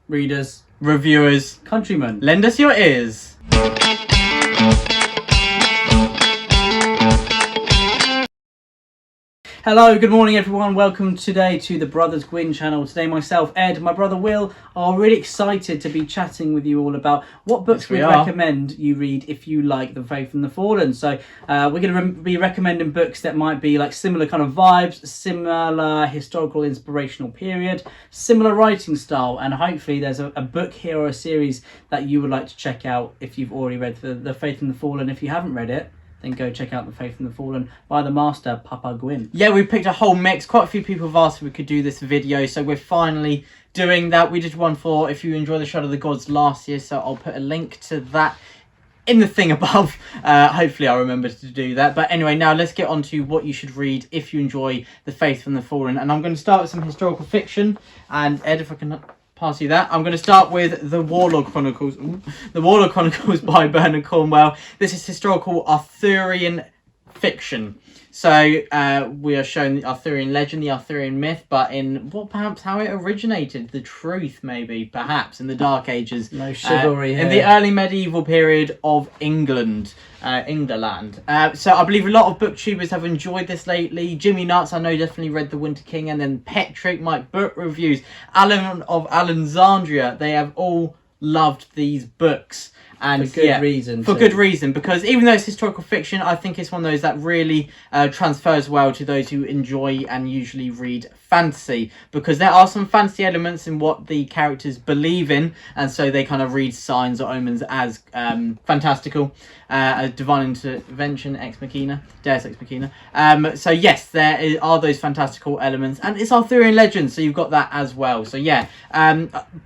readers, reviewers, countrymen, lend us your ears. Hello, good morning everyone. Welcome today to the Brothers Gwynne channel. Today myself, Ed, my brother Will are really excited to be chatting with you all about what books we recommend you read if you like The Faith and the Fallen. So we're going to be recommending books that might be like similar kind of vibes, similar historical inspirational period, similar writing style, and hopefully there's a book here or a series that you would like to check out if you've already read The Faith and the Fallen. If you haven't read it, then go check out The Faith and the Fallen by the master, Papa Gwynne. Yeah, we picked a whole mix. Quite a few people have asked if we could do this video, so we're finally doing that. We did one for If You Enjoy the Shadow of the Gods last year, so I'll put a link to that in the thing above. Hopefully I'll remember to do that. But anyway, now let's get on to what you should read if you enjoy The Faith and the Fallen. And I'm going to start with some historical fiction. And Ed, if I can pass you that. I'm going to start with The Warlord Chronicles. The Warlord Chronicles by Bernard Cornwell. This is historical Arthurian fiction. So we are shown the Arthurian legend, the Arthurian myth, but in perhaps how it originated, the truth maybe, perhaps, in the Dark Ages. No chivalry here. In the early medieval period of England. England. So I believe a lot of booktubers have enjoyed this lately. Jimmy Nuts, I know, definitely read The Winter King, and then Petrick, my book reviews, Alan of Alexandria, they have all loved these books. And for good reason. For good reason, because even though it's historical fiction, I think it's one of those that really transfers well to those who enjoy and usually read fantasy, because there are some fantasy elements in what the characters believe in, and so they kind of read signs or omens as fantastical, divine intervention, ex machina, deus ex machina. So yes, there are those fantastical elements, and it's Arthurian legend, so you've got that as well. So yeah,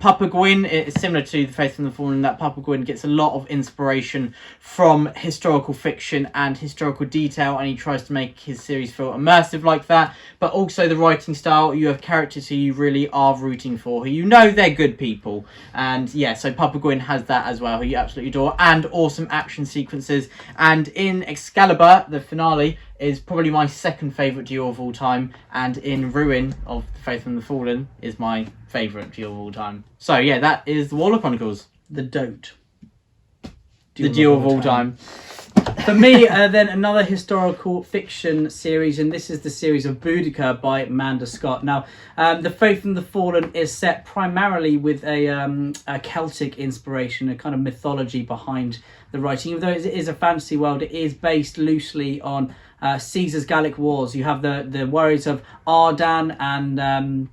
Papa Gwynne is similar to The Faith and the Fallen, that Papa Gwynne gets a lot of inspiration from historical fiction and historical detail, and he tries to make his series feel immersive like that. But also the writing style, you have characters who you really are rooting for, who you know they're good people, and yeah, so Papa Gwynne has that as well, who you absolutely adore, and awesome action sequences. And in Excalibur, the finale is probably my second favourite duel of all time, and in Ruin of The Faith and the Fallen is my favourite duel of all time. So yeah, that is The Warlord Chronicles. The Dote. The duel of all time. For me, then another historical fiction series, and this is the series of Boudica by Amanda Scott. Now, The Faith and the Fallen is set primarily with a Celtic inspiration, a kind of mythology behind the writing. Even though it is a fantasy world, it is based loosely on Caesar's Gallic Wars. You have the warriors of Ardan and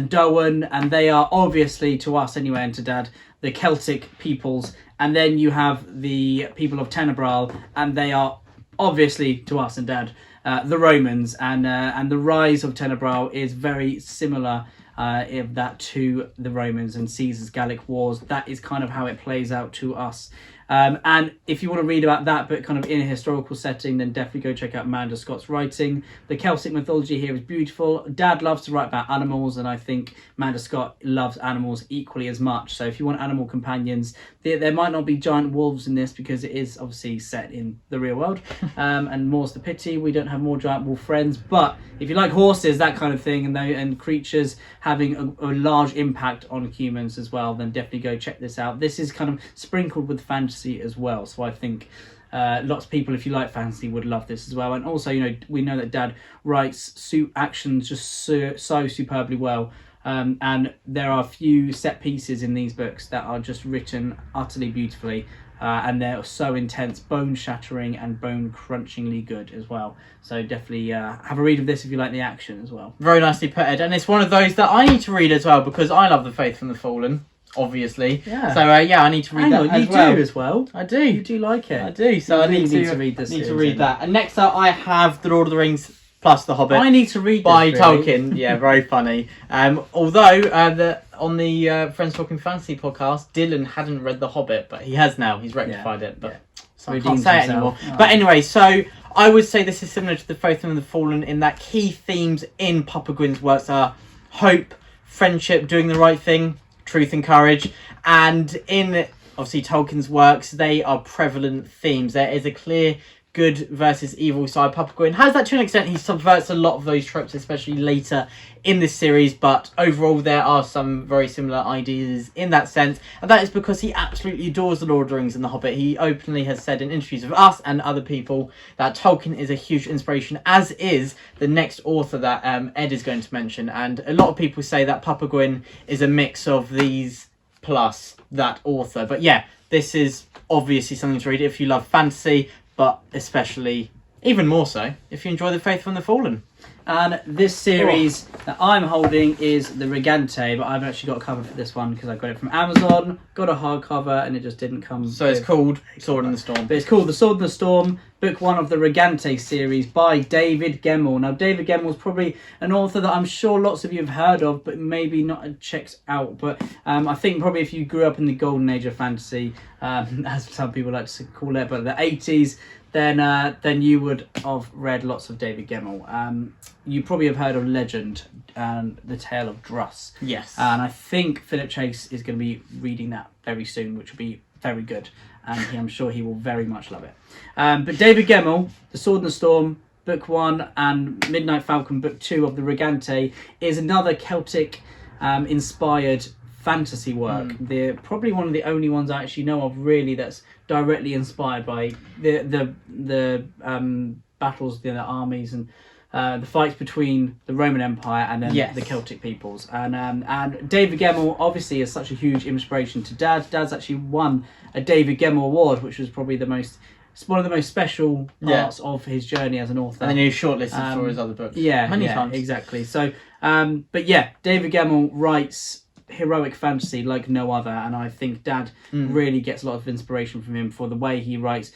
Dowan, and they are obviously, to us anyway, and to Dad, the Celtic peoples. And then you have the people of Tenebral, and they are obviously, to us and Dad, the Romans. And the rise of Tenebral is very similar in that to the Romans and Caesar's Gallic Wars. That is kind of how it plays out to us. And if you want to read about that, but kind of in a historical setting, then definitely go check out Amanda Scott's writing. The Celtic mythology here is beautiful. Dad loves to write about animals, and I think Amanda Scott loves animals equally as much. So if you want animal companions, there might not be giant wolves in this, because it is obviously set in the real world. And more's the pity, we don't have more giant wolf friends. But if you like horses, that kind of thing, and creatures having a large impact on humans as well, then definitely go check this out. This is kind of sprinkled with fantasy as well, so I think lots of people, if you like fantasy, would love this as well. And also, you know, we know that Dad writes actions just so superbly well, and there are a few set pieces in these books that are just written utterly beautifully, and they're so intense, bone shattering and bone crunchingly good as well. So definitely have a read of this if you like the action as well. Very nicely put, Ed, and it's one of those that I need to read as well, because I love The Faith and the Fallen, obviously. Yeah. So yeah, I need to read that as well. You do as well. I do. You do like it. I do. So I need to read this. Need to read that. And next up, I have The Lord of the Rings plus The Hobbit. I need to read by this, Tolkien. Yeah, very funny. Although on the Friends Talking Fantasy podcast, Dylan hadn't read The Hobbit, but he has now. He's rectified it, but so I can't say it anymore. Oh. But anyway, so I would say this is similar to The Faith and the Fallen in that key themes in Papa Gwynne's works are hope, friendship, doing the right thing, truth and courage. And in obviously Tolkien's works, they are prevalent themes. There is a clear good versus evil side. Papa Gwynne has that to an extent. He subverts a lot of those tropes, especially later in this series, but overall there are some very similar ideas in that sense, and that is because he absolutely adores the Lord of the Rings and the Hobbit. He openly has said in interviews with us and other people that Tolkien is a huge inspiration, as is the next author that Ed is going to mention, and a lot of people say that Papa Gwynne is a mix of these plus that author. But yeah, this is obviously something to read if you love fantasy, but especially, even more so, if you enjoy The Faithful and the Fallen. And this series that I'm holding is the Regante, but I've actually got a cover for this one because I got it from Amazon, got a hardcover, and it just didn't come. So it's called Sword in the Storm. But it's called The Sword in the Storm, book 1 of the Regante series by David Gemmell. Now, David Gemmell is probably an author that I'm sure lots of you have heard of, but maybe not checked out. But I think probably if you grew up in the golden age of fantasy, as some people like to call it, but the 80s, then you would have read lots of David Gemmell. You probably have heard of Legend and The Tale of Druss. Yes. And I think Philip Chase is going to be reading that very soon, which will be very good. And I'm sure he will very much love it. But David Gemmell, The Sword in the Storm, Book 1, and Midnight Falcon, Book 2 of the Regante, is another Celtic inspired fantasy work. They're probably one of the only ones I actually know of really that's directly inspired by the battles, the armies, and the fights between the Roman Empire and then the Celtic peoples. And David Gemmell obviously is such a huge inspiration to Dad. Dad's actually won a David Gemmell Award, which was probably it's one of the most special parts of his journey as an author. And then he was shortlisted for his other books. Many times. Exactly. So, but yeah, David Gemmell writes heroic fantasy like no other, and I think Dad really gets a lot of inspiration from him for the way he writes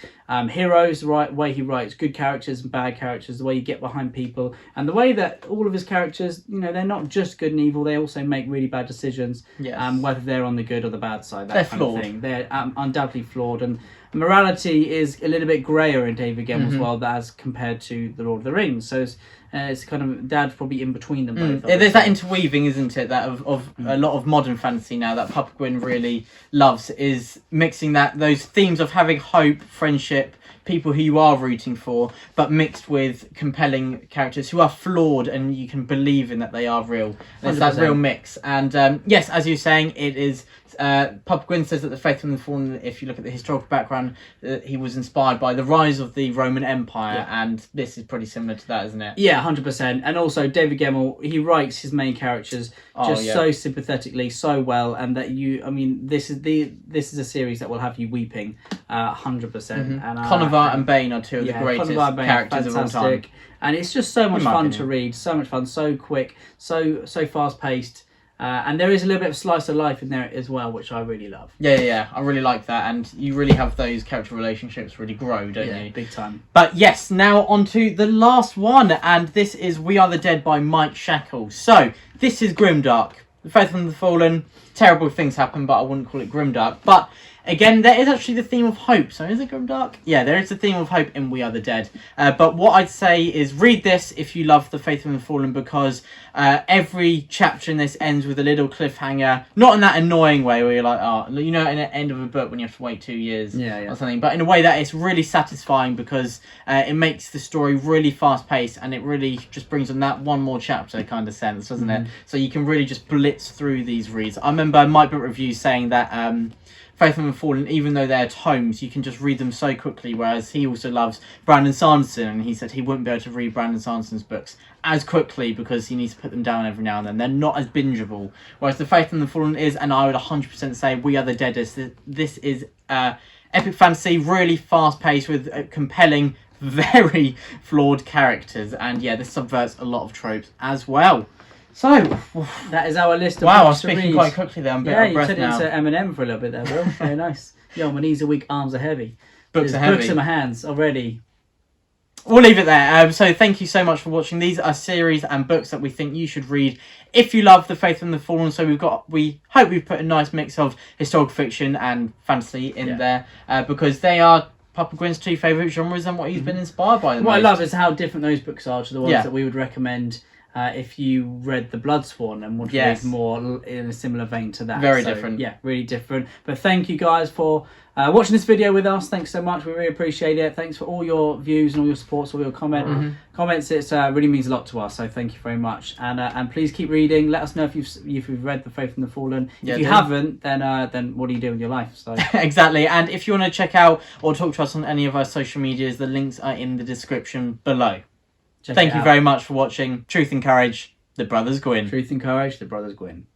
heroes, the way he writes good characters and bad characters, the way you get behind people, and the way that all of his characters, they're not just good and evil, they also make really bad decisions, whether they're on the good or the bad side. They're flawed. Thing. They're undoubtedly flawed, and morality is a little bit grayer in David Gemmell's world as compared to The Lord of the Rings. So it's kind of Dad's probably in between them both. There's that interweaving, isn't it, that of a lot of modern fantasy now that Papa Gwynne really loves, is mixing those themes of having hope, friendship, people who you are rooting for, but mixed with compelling characters who are flawed and you can believe in that they are real. There's that real mix. And yes, as you're saying, it is. Papa Gwynne says that The Faithful and the Fallen, if you look at the historical background, he was inspired by the rise of the Roman Empire, and this is pretty similar to that, isn't it? Yeah, 100%. And also David Gemmell, he writes his main characters so sympathetically, so well, and that this is a series that will have you weeping, 100%. And Conover and Bane are two of the greatest characters of all time, and it's just so much fun to read, so much fun, so quick, so fast paced. And there is a little bit of slice of life in there as well, which I really love. Yeah, I really like that, and you really have those character relationships really grow, don't you? Big time. But yes, now on to the last one, and this is We Are the Dead by Mike Shackle. So, this is Grimdark. The Faithful and the Fallen, terrible things happen, but I wouldn't call it Grimdark. But again, there is actually the theme of hope. So is it Grimdark? Yeah, there is the theme of hope in We Are the Dead. But what I'd say is read this if you love The Faithful and the Fallen, because every chapter in this ends with a little cliffhanger. Not in that annoying way where you're like, in the end of a book when you have to wait 2 years or something. But in a way that it's really satisfying because it makes the story really fast-paced and it really just brings on that one more chapter kind of sense, doesn't it? So you can really just blitz through these reads. I remember my book review saying that Faithful and Fallen, even though they're tomes, you can just read them so quickly, whereas he also loves Brandon Sanderson, and he said he wouldn't be able to read Brandon Sanderson's books as quickly because he needs to put them down every now and then. They're not as bingeable, whereas The Faithful and the Fallen is, and I would 100% say We Are the Dead is. This is epic fantasy, really fast-paced with compelling, very flawed characters, and yeah, this subverts a lot of tropes as well. So, that is our list of wow, I'm books to read. speaking quite quickly there. I'm a bit out of breath now. Yeah, you turned into Eminem for a little bit there, Will. Very nice. Yo, my knees are weak, arms are heavy. Books are heavy. Books in my hands already. We'll leave it there. So thank you so much for watching. These are series and books that we think you should read if you love The Faithful and the Fallen. So we hope we've put a nice mix of historical fiction and fantasy in there because they are Papa Gwynne's two favourite genres and what he's been inspired by the most. What I love is how different those books are to the ones that we would recommend if you read The Bloodsworn and want to read more in a similar vein to that. Very different. Yeah, really different. But thank you guys for watching this video with us. Thanks so much. We really appreciate it. Thanks for all your views and all your supports, all your comments. It really means a lot to us. So thank you very much. And please keep reading. Let us know if you've read The Faith and the Fallen. If you haven't, then what do you do with your life? So exactly. And if you want to check out or talk to us on any of our social medias, the links are in the description below. Thank you very much for watching. Truth and Courage, the Brothers Gwynne. Truth and Courage, the Brothers Gwynne.